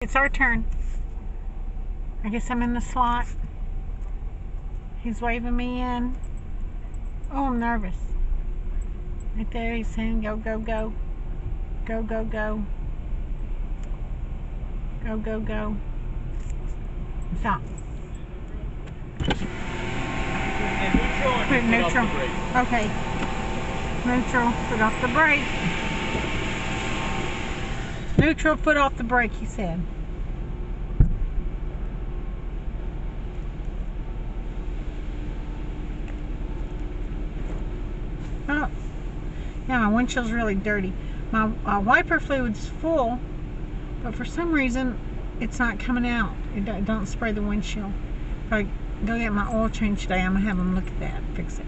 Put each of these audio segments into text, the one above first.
It's our turn. I guess I'm in the slot. He's waving me in. Oh, I'm nervous. Right there, he's saying go, go, go. Go, go, go. Go, go, go. Stop. Put it neutral. Okay. Neutral, foot off the brake. Neutral, foot off the brake, he said. Oh, yeah, my windshield's really dirty. My wiper fluid's full, but for some reason it's not coming out. It don't spray the windshield. If I go get my oil change today, I'm gonna have them look at that, fix it.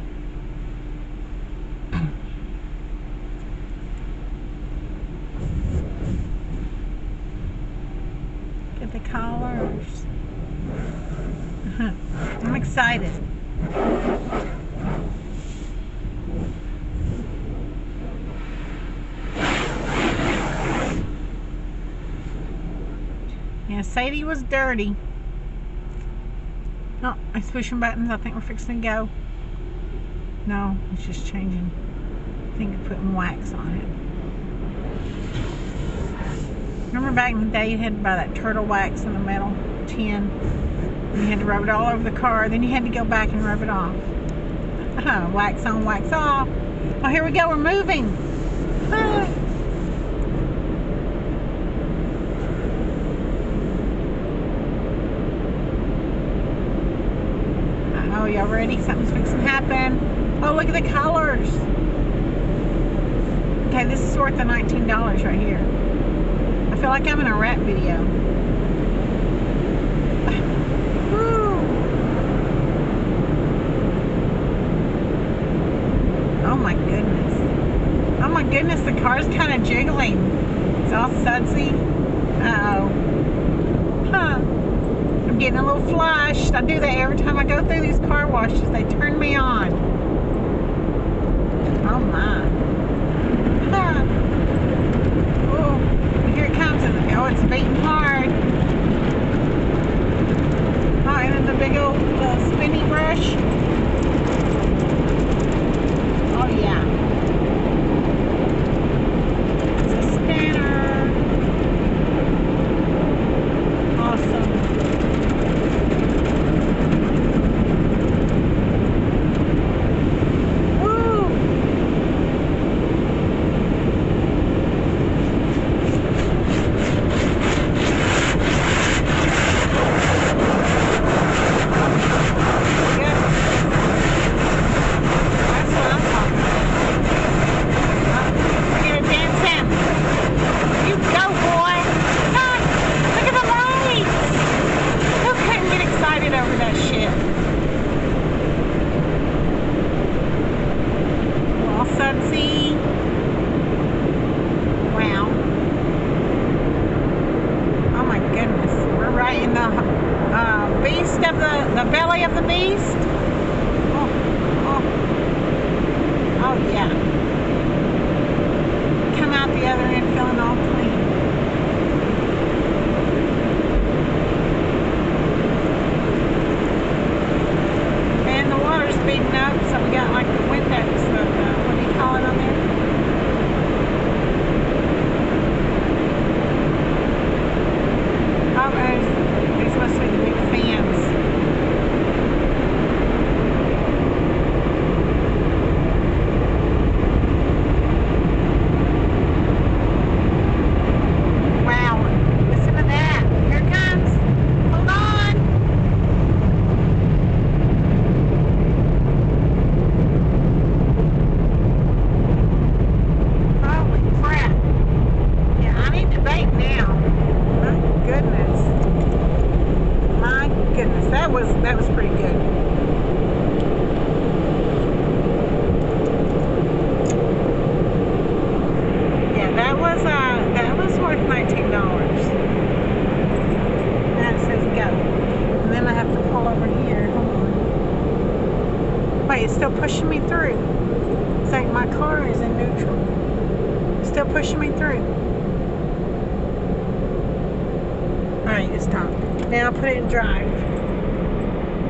Get the collars. I'm excited. Yeah, Sadie was dirty. Oh, I'm pushing buttons. I think we're fixing to go. No, it's just changing. I think it's putting wax on it. Remember back in the day you had to buy that turtle wax in the metal tin? And you had to rub it all over the car. Then you had to go back and rub it off. Wax on, wax off. Oh, here we go. We're moving. Oh, y'all ready? Something's fixing to happen. Oh, look at the colors. Okay, this is worth the $19 right here. I feel like I'm in a rap video. Woo. Oh my goodness. Oh my goodness, the car's kind of jiggling. It's all sudsy. Uh-oh. Huh. I'm getting a little flushed. I do that every time I go through these car washes. They turn me on. Oh my. Huh. Oh, here it comes. Oh, it's beating hard. Oh, and then the big old spinny brush. Oh yeah. It's a spinner. Awesome. Wow. Oh my goodness. We're right in the beast of the belly of the beast. Oh, oh. Oh yeah. Come out the other end feeling all clean. And the water's speeding up, so we got like the Windex, what do you call it on there? Oh, these must be the big fans. Wow, listen to that. Here it comes. Hold on. Holy crap. Yeah, I need to bake now. My goodness. My goodness. That was pretty good. Yeah, that was worth $19. Now it says go. And then I have to pull over here. Hold on. Wait, it's still pushing me through. It's like my car is in neutral. It's still pushing me through. me to stop. Now put it in drive.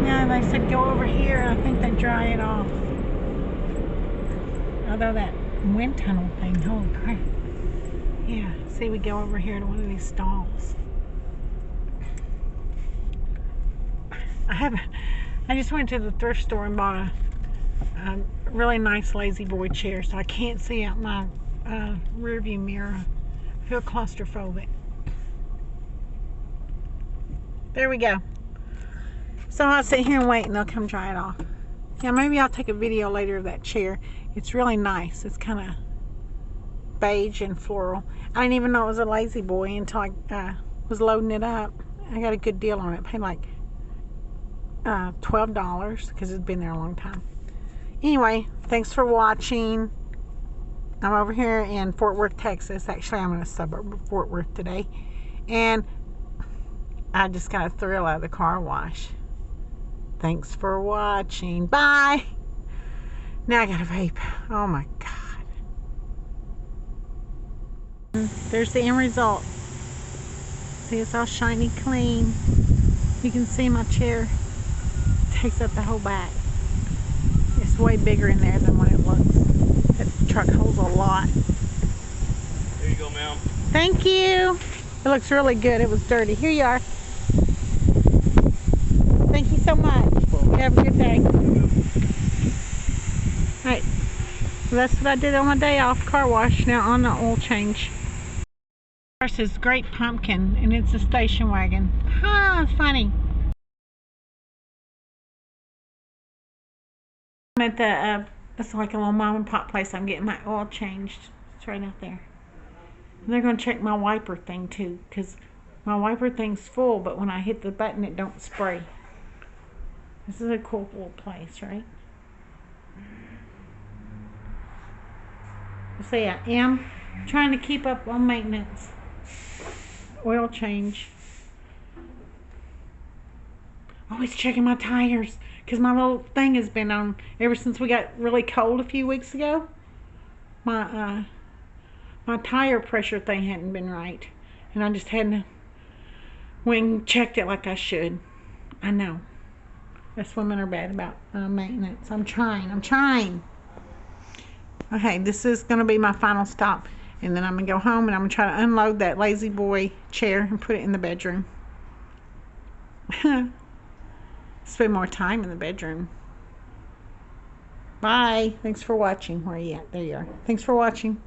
Now they said go over here, and I think they dry it off. Although that wind tunnel thing, holy crap. Yeah, see, we go over here to one of these stalls. I just went to the thrift store and bought a really nice lazy boy chair, so I can't see out my rear view mirror. I feel claustrophobic. There we go. So I'll sit here and wait, and they'll come dry it off. Yeah, maybe I'll take a video later of that chair. It's really nice. It's kind of beige and floral. I didn't even know it was a lazy boy until I was loading it up. I got a good deal on it. Paid like $12 because it's been there a long time. Anyway, thanks for watching. I'm over here in Fort Worth, Texas. Actually, I'm in a suburb of Fort Worth today. And I just got a thrill out of the car wash. Thanks for watching. Bye. Now I got a vape. Oh my God. There's the end result. See, it's all shiny clean. You can see my chair takes up the whole back. It's way bigger in there than what it looks. That truck holds a lot. There you go, ma'am. Thank you. It looks really good. It was dirty. Here you are. Thank you so much. You have a good day. Alright. So that's what I did on my day off. Car wash. Now on the oil change. This is Great Pumpkin, and it's a station wagon. Ha! Funny. I'm at the, it's like a little mom and pop place. I'm getting my oil changed. It's right out there. And they're going to check my wiper thing too, because my wiper thing's full, but when I hit the button, it don't spray. This is a cool little place, right? So yeah, I am trying to keep up on maintenance. Oil change. Always checking my tires, because my little thing has been on ever since we got really cold a few weeks ago. My tire pressure thing hadn't been right, and I just hadn't went and checked it like I should. I know. Us women are bad about maintenance. I'm trying. Okay, this is going to be my final stop, and then I'm going to go home, and I'm going to try to unload that lazy boy chair and put it in the bedroom. Spend more time in the bedroom. Bye. Thanks for watching. Where are you at? There you are. Thanks for watching.